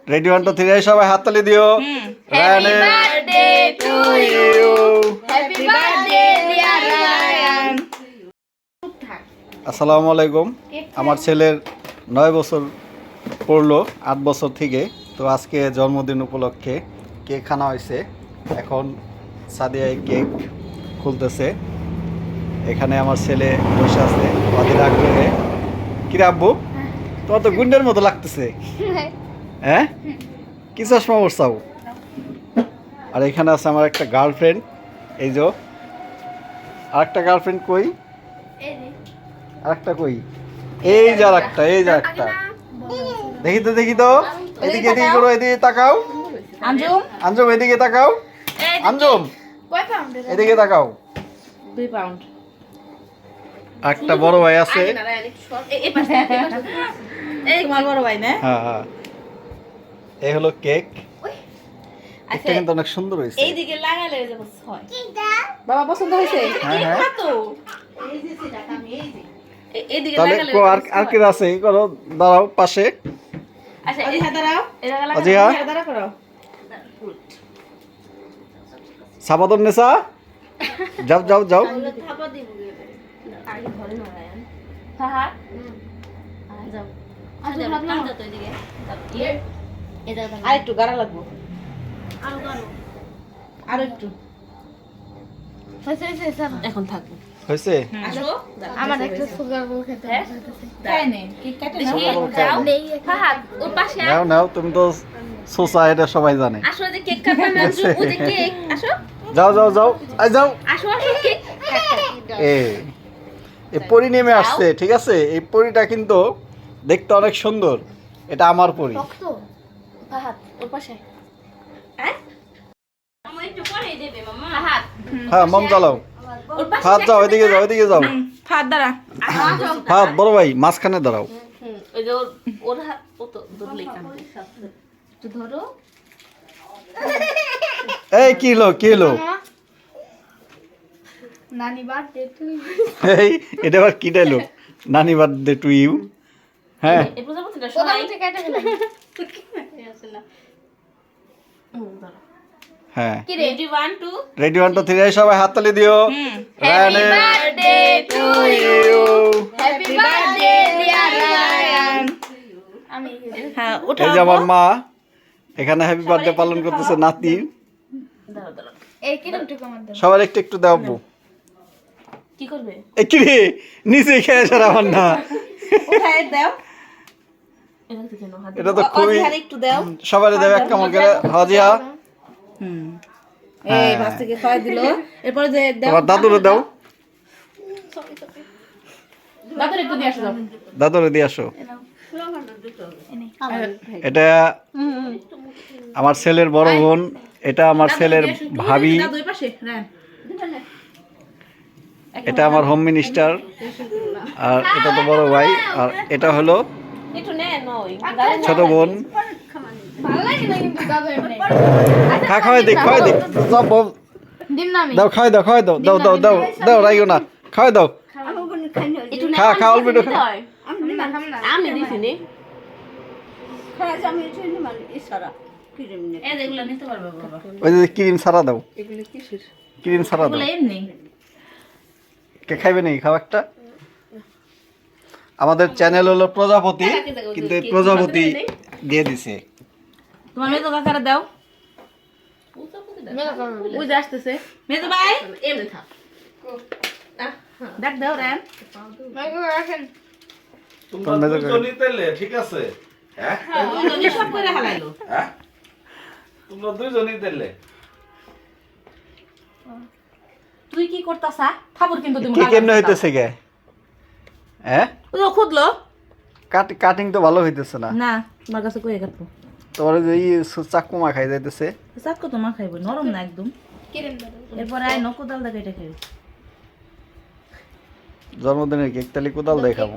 Ready 1 2 3 সবাই হাততালি দিও। Happy birthday to you. Happy birthday dear Rayan. আসসালামু আলাইকুম। আমার ছেলের 9 বছর পড়লো 8 বছর থেকে। তো আজকে জন্মদিন উপলক্ষে কেক খাওয়া হয়েছে। এখন সাদিয়া কেক খুলতেছে। এখানে আমার ছেলে বসে আছে অধীর আগ্রহে। কিরে আব্বু, তোমার তো গুন্ডের মতো লাগতেছে। হ্যাঁ, কি চশমা পরছাও? আর এখানে আছে আমার একটা গার্লফ্রেন্ড। এই যে আরেকটা গার্লফ্রেন্ড কই? আরেকটা কই? এই যে আরেকটা, এই যে আরেকটা। দেখি তো এদিকে এদিকে করো, এদিকে তাকাও। আঞ্জুম এদিকে তাকাও। আঞ্জুম এদিকে তাকাও। 2 পাউন্ড। একটা বড় ভাই আছে। এই তোমার বড় ভাই না? হ্যাঁ, এই হলো কেক। কেকটা কিন্তু অনেক সুন্দর হয়েছে। এইদিকে লাগালে হয়ে যাবে 6। বাবা পছন্দ হয়েছে? হ্যাঁ। এই যে সেটা আমি এইদিকে তাহলে লাগালে আর কি আছে? করো, দাঁড়াও পাশে। আচ্ছা এই হাতে দাও, এটা লাগাও। আজিয়া দাঁড়া করো। সাবাদন নেসা, যাও যাও যাও। থাপা দিব আগে ধরে না রায়ান। হ্যাঁ হ্যাঁ যাও। আচ্ছা হাত নাও তো এদিকে। এটা আর একটু গাড়া লাগবে। আরো গাড়ো। আর একটু। হয়েছে এখন থাকবো। হয়েছে? আসো আমার একটা সুগার বল খেতে হচ্ছে। তাই নে কি কাটে নাও। যাও হ্যাঁ ওর পাশে নাও নাও, তুমি তো সোসা, এটা সবাই জানে। আসো যে কেক কাটবে মানজু ও যে কেক আসো যাও যাও যাও, আই যাও। আসো কেক এই পরি নেমে আসছে, ঠিক আছে? এই পরিটা কিন্তু দেখতে অনেক সুন্দর। এটা আমার পরি। শক্ত হাত ওর পাশে হ্যাঁ মামা একটু পরে দেবে মামা হাত হ্যাঁ, মন চালাও। ওর পাশে হাত যাও, ওইদিকে যাও, ওইদিকে যাও। হাত দাঁড়া হাত বড় ভাই মাঝখানে দাঁড়াও। ওই যে ওর হাত ও তো ধরলেই কামড়ে একটু ধরো এই কি হলো? নানি বার্থডে টু এই এটা আবার কি ডায়লগ? নানি বার্থডে টু ইউ। হ্যাঁ, এই প্রজাপতিটা কোথা সবাই থেকে কেটে গেল? আছে না ধরো হ্যাঁ। কি রে? রেডি 1 2 রেডি 1 2 3 সবাই হাততালি দিও। Happy birthday to you. Happy birthday dear Rayan. আমি হ্যাঁ এই যে আমার মা এখানে হ্যাপি বার্থডে পালন করতেছে নাতি। দাঁড়াও দাঁড়াও এই কিরমটুকু আমার দাও। সবার একটু একটু দাও আব্বু। কি করবে এ কি রে, নিচে খেয়ে আসার আমার না। উঠায় দাও এটা তো কেন হাত এটা তো খুবই, আর একটু দাও সবাই দেবে এক কামড় করে। হাজিয়া এই ভাত থেকে খাওয়াই দিল এরপরে যে দাও তোমার দাদুরে দাও। দাদুর একটু দিয়ে আসো দাও দাদুরে দিয়ে আসো। এটা আমার ছেলের বড় বোন, এটা আমার ছেলের ভাবি, দাদু এই পাশে রান এটা আমার হোম মিনিস্টার, আর এটা তো বড় ভাই, আর এটা হলো একটু নে নই ছোট বোন। ভালো লাগে না কিন্তু দাদু এমনি। খাওয়াই দিক সব দিন না আমি। দাও, খাওয়াই দাও, দাও দাও দাও দাও, রাইও না, খাওয়াই দাও। একটু নে খা অল্প একটু খা। আমি না খাম না। আমি দিছি নে এই দেখলো নিতে পারবে বাবা। ওই যে ক্রিম সারা দাও, এগুলো কিসের ক্রিম সারা দাও। এগুলো এমনি কে খাইবে নাকি? খাও একটা। আমাদের চ্যানেল হলো প্রজাপতি, কিন্তু এই প্রজাপতি দিয়ে দিছে। তোমার মেয়ে তো কাকারা দাও মেলা করবে। ওই যে আসতেছে মেয়ে তো ভাই এমনি থাক দেখ দাও রান মাইক্রো রাখেন। তোমরা দুজনই ঠিক আছে, হ্যাঁ উনি সব করে হালাইলো হ্যাঁ তোমরা দুইজনই দিলে। তুই কি করতাছা থাপর কিন্তু তুমি কি কেমনে হইতেছে গে? হ্যাঁ, ওই যে খুদলো কাটিং তো ভালো হইতেছে না। না তোমার কাছে কই কাটবো তোমার যে চাকু মা খাই যাইতেছে। চাকু তো মা খাইবো নরম না একদম কিরম দাও। এরপরে আই নকুদাল দেখে এটা খাইবো জন্মদিনের কেক তালি কোদাল দেখাবো।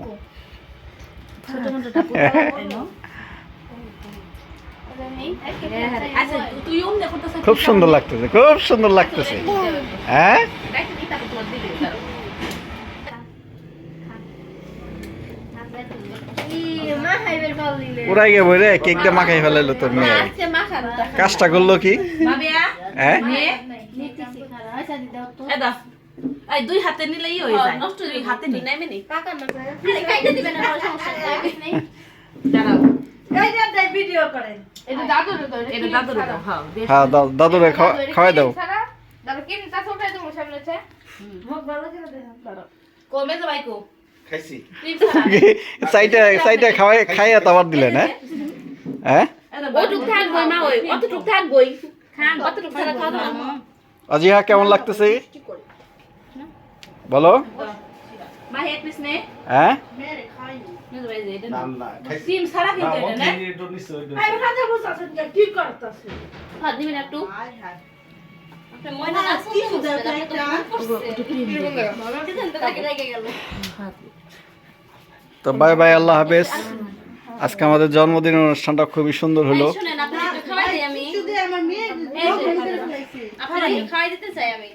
ছোট মোটো কোদাল এনো আচ্ছা তুই ওমনে করতেছ খুব সুন্দর লাগতেছে, খুব সুন্দর লাগতেছে। হ্যাঁ, ই মা খাইবে বল দিলে। পুরাই গে বইরে কেক দিয়ে মাখাই ফেলাইলো তোর মেয়ে আজকে মাখানো কাজটা করলো কি ভাবিয়া হ্যাঁ নিতেছি খারাপ আচ্ছা দিদি দাও তো এ দাও এই দুই হাতে নিলেই হয়ে যায় নষ্ট দুই হাতে নি নাইবে নি কাকা না আরে কাইটা দিবেন না কোনো সমস্যা নেই দাঁড়াও এটা দাদুর তো এটা দাদুর দাও হ্যাঁ বেশ হ্যাঁ দাদুরে খাওয়াই দাও দাদু কিন তা উঠাই দেবো সামনে আছে কমে তো ভাইকো খাইছি সাইটে খাইয়া তো আবার দিলেন হ্যাঁ ওটুক থাকবই মা ওই অতটুক থাকবই খান অতটুক ছাড়া খাওয়া দাও না অজিহা কেমন লাগতেছে বলো মা এক পিস নে হ্যাঁ নে ভাই যে এটা না না খাইছি সিম সারা না কিন্তু এটা না মন্দির তো নিশ্চয় হাত দিবেন একটু আপনি ময়না না কি সুদা একটা গেল তো বাই বাই আল্লাহ হাফেজ আজকে আমাদের জন্মদিন অনুষ্ঠানটা খুবই সুন্দর হলো শুনেন আপনি একটু খাওয়াই দিই আমি এই যে, আপনারা খাওয়াই দিতে চাই আমি